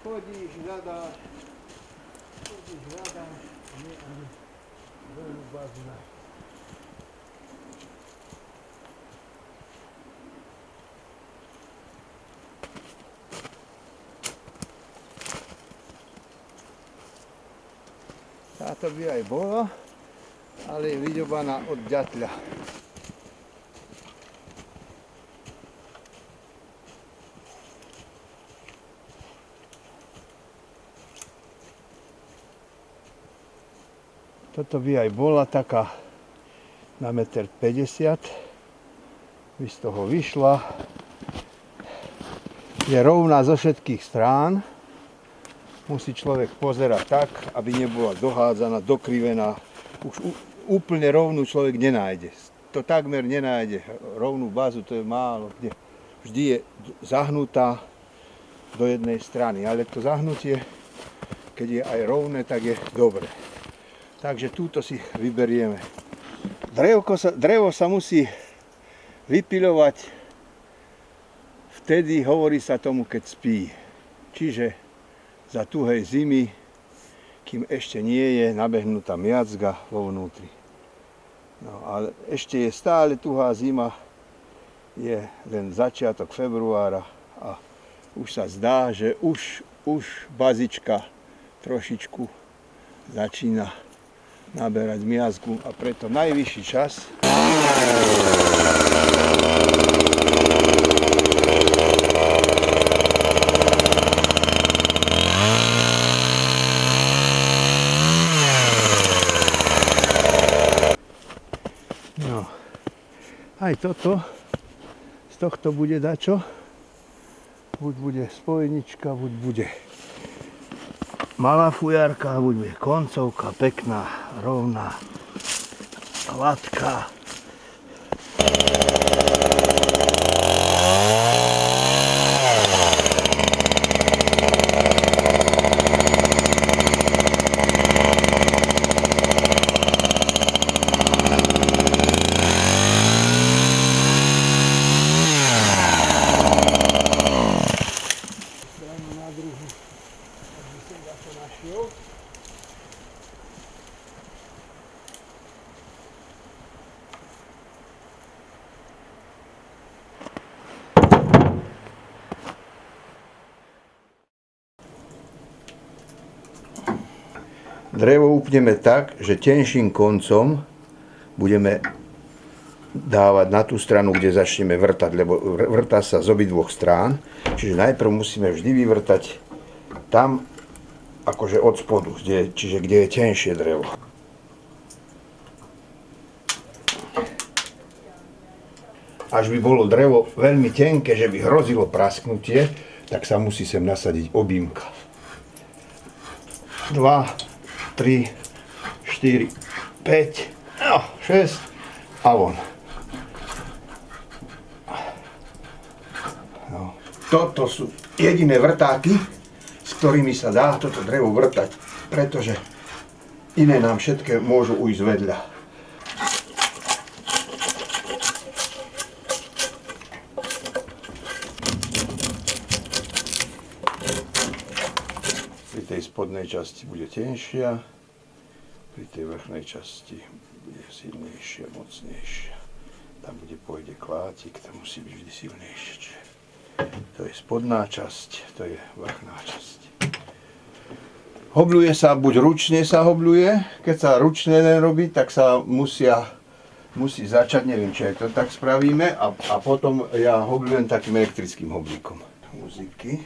chodíš, hľadáš, a nie ani veľmi bazu nájsť. Táto by aj bola, ale je vyďobaná od ďatľa. Toto by aj bola taká na 1,50 m. By z toho vyšla. Je rovná zo všetkých strán. Musí človek pozerať tak, aby nebola dohádzaná, dokrivená. Už úplne rovnú človek nenájde. To takmer nenájde. Rovnú bázu to je málo kde. Vždy je zahnutá do jednej strany. Ale to zahnutie, keď je aj rovné, tak je dobre. Takže túto si vyberieme. Drevo sa musí vypiľovať vtedy, hovorí sa tomu, keď spí. Čiže za tuhej zimy, kým ešte nie je nabehnutá miacga vo vnútri. No, ale ešte je stále tuhá zima, je len začiatok februára a už sa zdá, že už bazička trošičku začína naberať miazgu a preto najvyšší čas. No, aj toto, z tohto bude dačo. Buď bude spojnička, buď bude malá fujarka, buď bude koncovka, pekná, rovná, hladká. Drevo upneme tak, že tenším koncom budeme dávať na tú stranu, kde začneme vrtať, lebo vrtá sa z obidvoch strán. Čiže najprv musíme vždy vyvrtať tam, akože od spodu, čiže kde je tenšie drevo. Až by bolo drevo veľmi tenké, že by hrozilo prasknutie, tak sa musí sem nasadiť objímka. 2, 3, 4, 5, 6 a von. No. Toto sú jediné vrtáky, s ktorými sa dá toto drevo vrtať, pretože iné nám všetké môžu ujsť vedľa. Pri tej spodnej časti bude tenšia, pri tej vrchnej časti bude silnejšia, mocnejšia. Tam, kde pôjde klátik, tam musí byť vždy silnejšie. Čiže to je spodná časť, to je vrchná časť. Hobľuje sa, buď ručne sa hobľuje, keď sa ručne len robí, tak sa musí začať, neviem, či aj to tak spravíme, a potom ja hobľujem takým elektrickým hoblíkom. Muziky.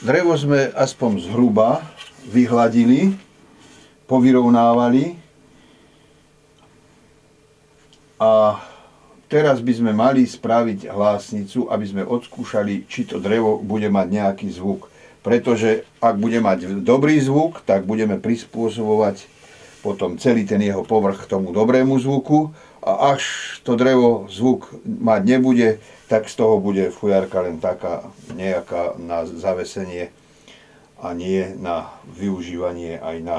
Drevo sme aspoň zhruba vyhladili, povyrovnávali a teraz by sme mali spraviť hlásnicu, aby sme odskúšali, či to drevo bude mať nejaký zvuk. Pretože ak bude mať dobrý zvuk, tak budeme prispôsobovať potom celý ten jeho povrch tomu dobrému zvuku a až to drevo zvuk mať nebude, tak z toho bude fujarka len taká nejaká na zavesenie a nie na využívanie aj na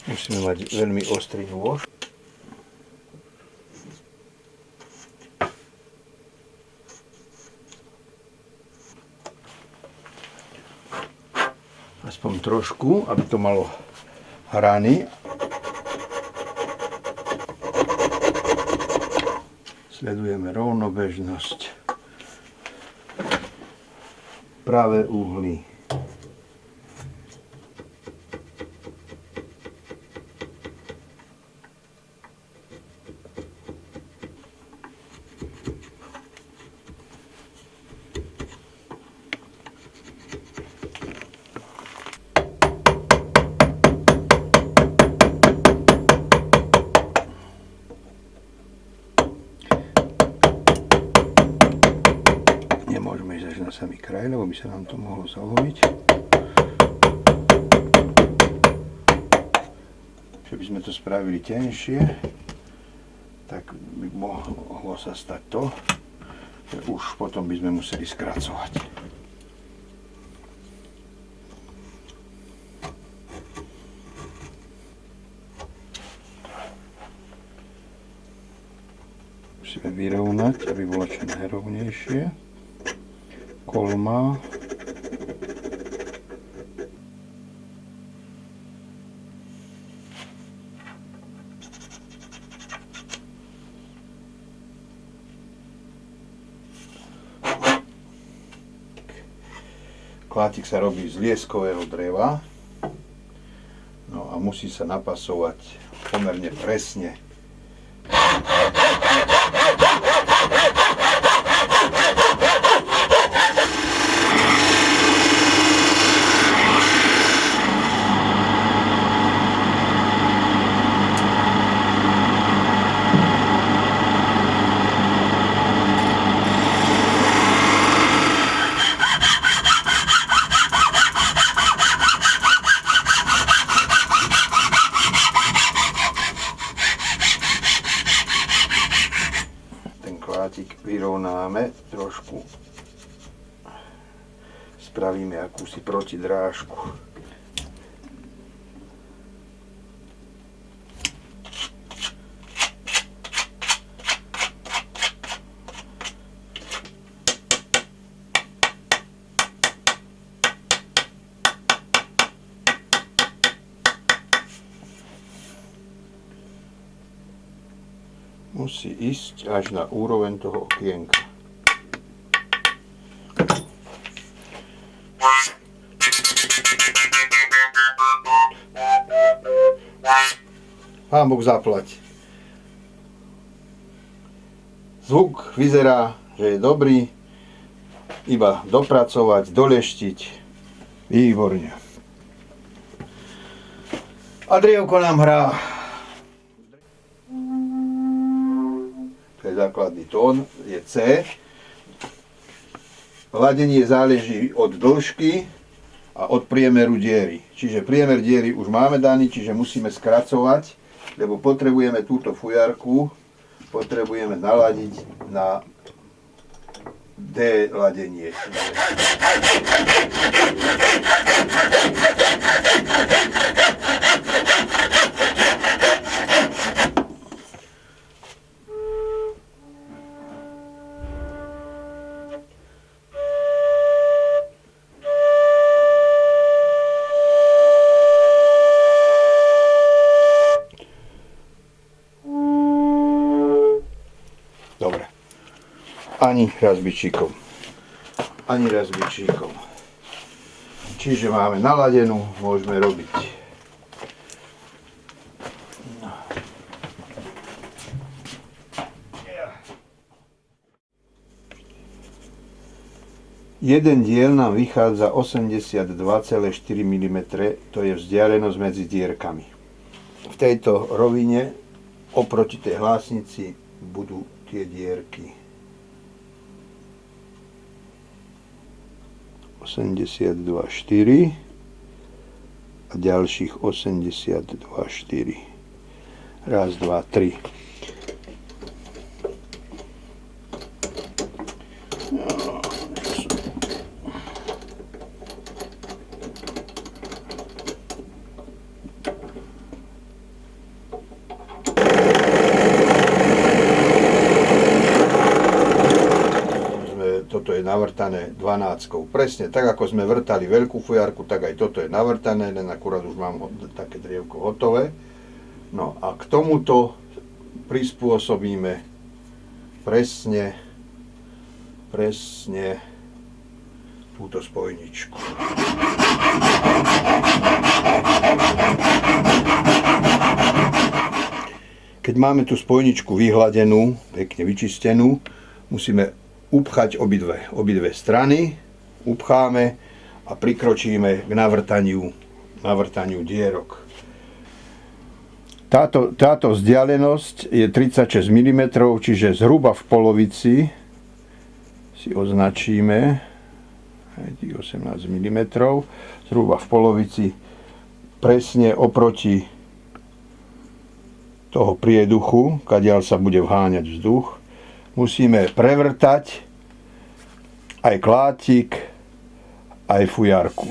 musíme mať veľmi ostrý nôž. Aspoň trošku, aby to malo hrany. Sledujeme rovnobežnosť. Pravé uhly. Nemôžeme ísť až na samý kraj, lebo by sa nám to mohlo zalomiť. Že by sme to spravili tenšie, tak by mohlo sa stať to, že už potom by sme museli skracovať. Musíme vyrovnať, aby bolo čo najrovnejšie. Kolma. Klátik sa robí z lieskového dreva, no a musí sa napasovať pomerne presne. Vyrovnáme trošku, spravíme akúsi protidrážku. Musí ísť až na úroveň toho okienka. Pán Boh zaplať. Zvuk vyzerá, že je dobrý, iba dopracovať, doleštiť. Výborne. A drievko nám hrá. Základný tón je C. Ladenie záleží od dĺžky a od priemeru diery. Čiže priemer diery už máme daný, čiže musíme skracovať, lebo potrebujeme túto fujarku, potrebujeme naladiť na D ladenie. Dobre. Ani raz bičíkom. ani raz bičíkom. Čiže máme naladenú, môžeme robiť. Jeden diel nám vychádza 82,4 mm, to je vzdialenosť medzi dierkami. V tejto rovine oproti tej hlásnici budú tie dierky. 82,4 a ďalších 82,4. Raz, dva, tri. Toto je navrtané 12. Presne tak, ako sme vrtali veľkú fujarku, tak aj toto je navrtané, len akurát už mám také drievko hotové. No a k tomuto prispôsobíme presne túto spojničku. Keď máme tú spojničku vyhladenú, pekne vyčistenú, musíme upchať obidve strany, upcháme a prikročíme k navrtaniu dierok. Táto vzdialenosť je 36 mm, čiže zhruba v polovici si označíme 18 mm, zhruba v polovici presne oproti toho prieduchu, kadiaľ sa bude vháňať vzduch. Musíme prevrtať aj klátik, aj fujarku.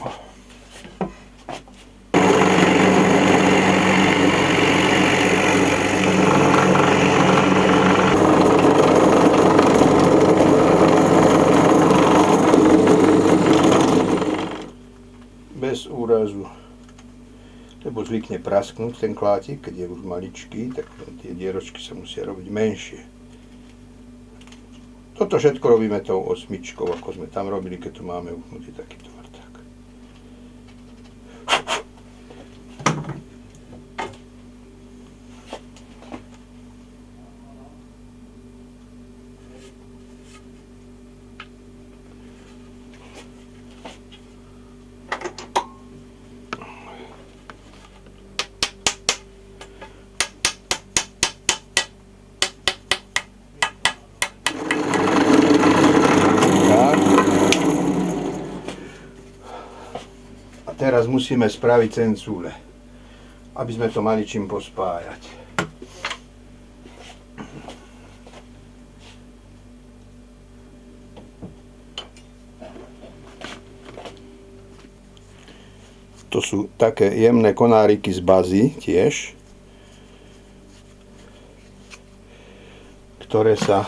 Bez úrazu, lebo zvykne prasknúť ten klátik, keď je už maličký, tak tie dieročky sa musia robiť menšie. Toto všetko robíme tou osmičkou, ako sme tam robili, keď tu máme upnutý takýto vrták. Teraz musíme spraviť cencúle, aby sme to mali čím pospájať. To sú také jemné konáriky z bazy tiež, ktoré sa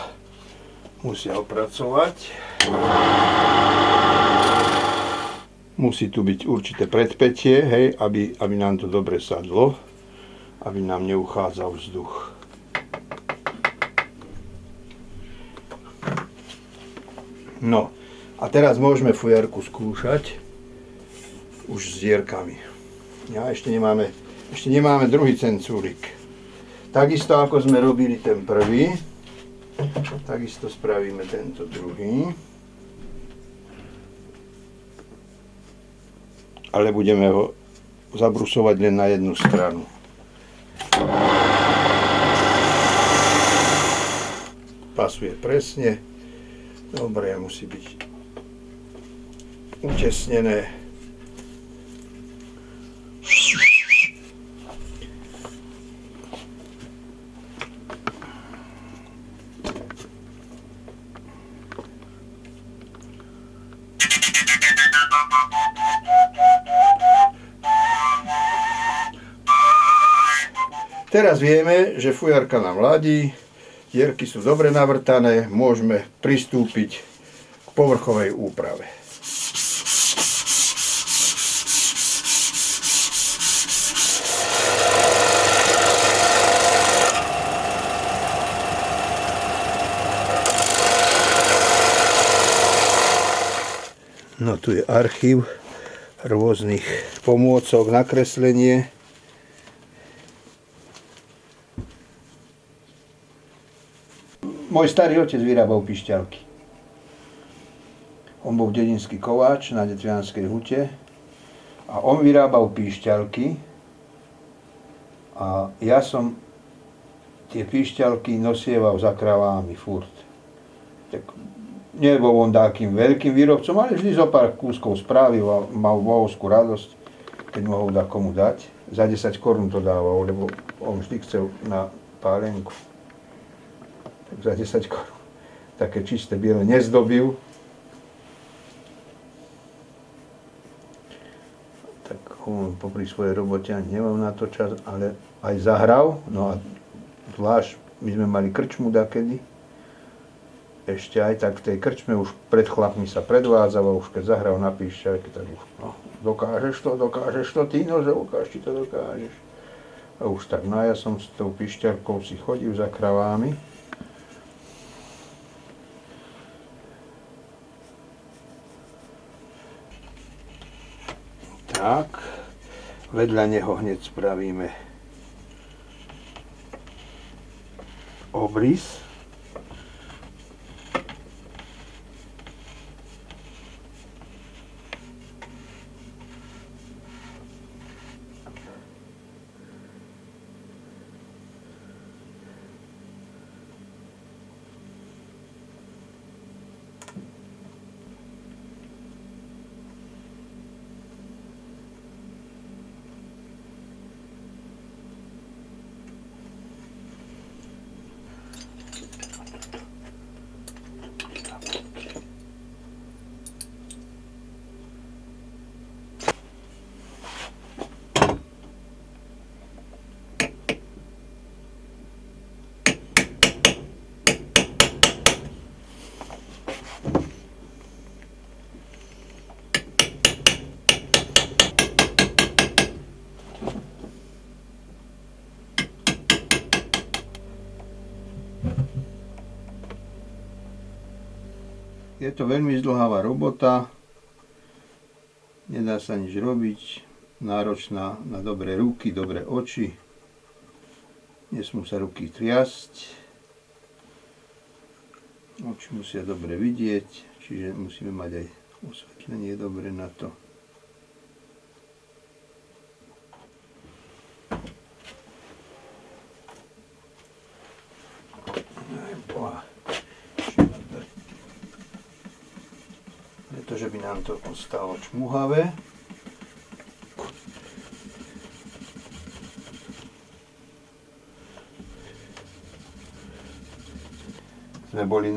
musia opracovať. Musí tu byť určité predpätie, hej, aby nám to dobre sadlo, aby nám neuchádzal vzduch. No, a teraz môžeme fujarku skúšať už s dierkami. Ja, ešte nemáme druhý cencúrik. Takisto ako sme robili ten prvý, takisto spravíme tento druhý. Ale budeme ho zabrusovať len na jednu stranu. Pasuje presne. Dobre, musí byť utesnené. Teraz vieme, že fujarka nám ladí, dierky sú dobre navrtané, môžeme pristúpiť k povrchovej úprave. No tu je archív rôznych pomôcok na kreslenie. Môj starý otec vyrábal pišťalky. On bol dedinský kováč na Detvianskej hute a on vyrábal píšťalky a ja som tie píšťalky nosieval za kravami furt. Tak nebol on takým veľkým výrobcom, ale vždy zo pár kúskov spravil a mal obrovskú radosť, keď mohol komu dať. Za 10 korún to dával, lebo on vždy chcel na pálenku. Tak za 10 korún. Také čisté biele nezdobil. Tak on popri svojej robote ani nemal na to čas, ale aj zahral. No a zvlášť, my sme mali krčmu dakedy. Ešte aj tak v tej krčme už pred chlapmi sa predvádzalo, už keď zahral na píšťalke, tak už no, dokážeš to, ty no, že ukáž, či to dokážeš. A už tak no ja som s tou píšťalkou si chodil za kravami. Tak, vedľa neho hneď spravíme obrys. Je to veľmi zdĺhavá robota, nedá sa nič robiť, náročná na dobré ruky, dobré oči, nesmú sa ruky triasť, oči musia dobre vidieť, čiže musíme mať aj osvetlenie dobre na to. Pretože by nám to ostalo čmuhavé. Sme boli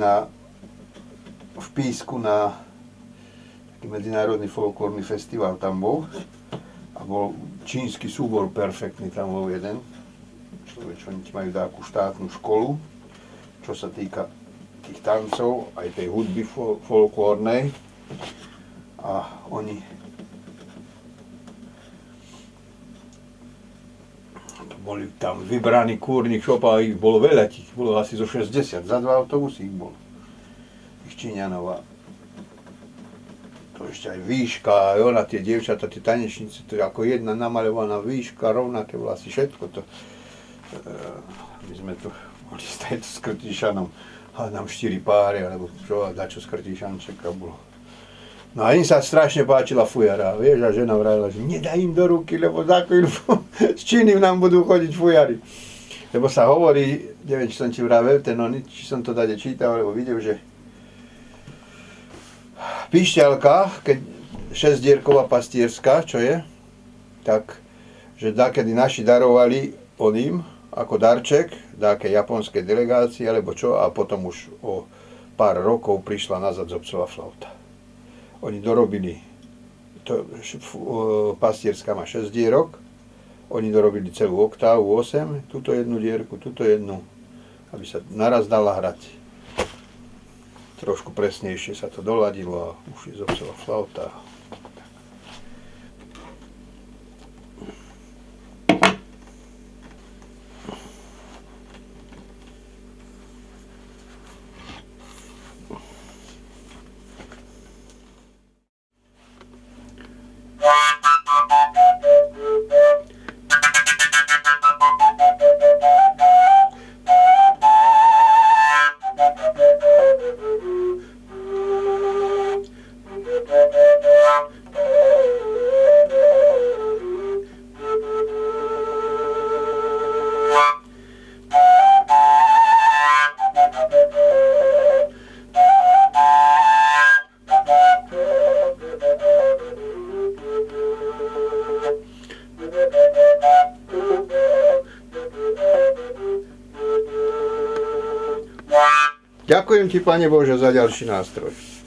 v Písku na taký medzinárodný folklórny festival, tam bol. A bol čínsky súbor perfektný, tam bol jeden. Oni majú takú štátnu školu, čo sa týka tých tancov, aj tej hudby folklórnej. A oni to boli tam vybraní kúrnych šopa, ich bolo veľa, ich bolo asi zo 60, za 2 autobusy ich bolo. Ich Číňanov a to ešte aj výška, aj ona, tie dievčatá, tie tanečnice, to je ako jedna namaľovaná výška, rovnaké vlasy, všetko to. My sme tu boli s Krtíšanom, a nám 4 páry, alebo čo, a dačo z Krtíšančeka bolo. No a im sa strašne páčila fujara, vieš, a žena vravila, že nedaj im do ruky, lebo za chvíľu z Číny nám budú chodiť fujary. Lebo sa hovorí, neviem, či som ti vravel, či som to dade čítal, alebo videl, že píšťalka, keď 6-dierková pastierská, čo je, tak, že dakedy naši darovali oným, ako darček, dáke japonskej delegácii, alebo čo, a potom už o pár rokov prišla nazad zobcová flauta. Oni dorobili, pastierská má 6 dierok, oni dorobili celú oktávu, 8, túto jednu dierku, túto jednu, aby sa naraz dala hrať. Trošku presnejšie sa to doladilo a už je zobcová flauta. Ďakujem ti, Pane Bože, za ďalší nástroj.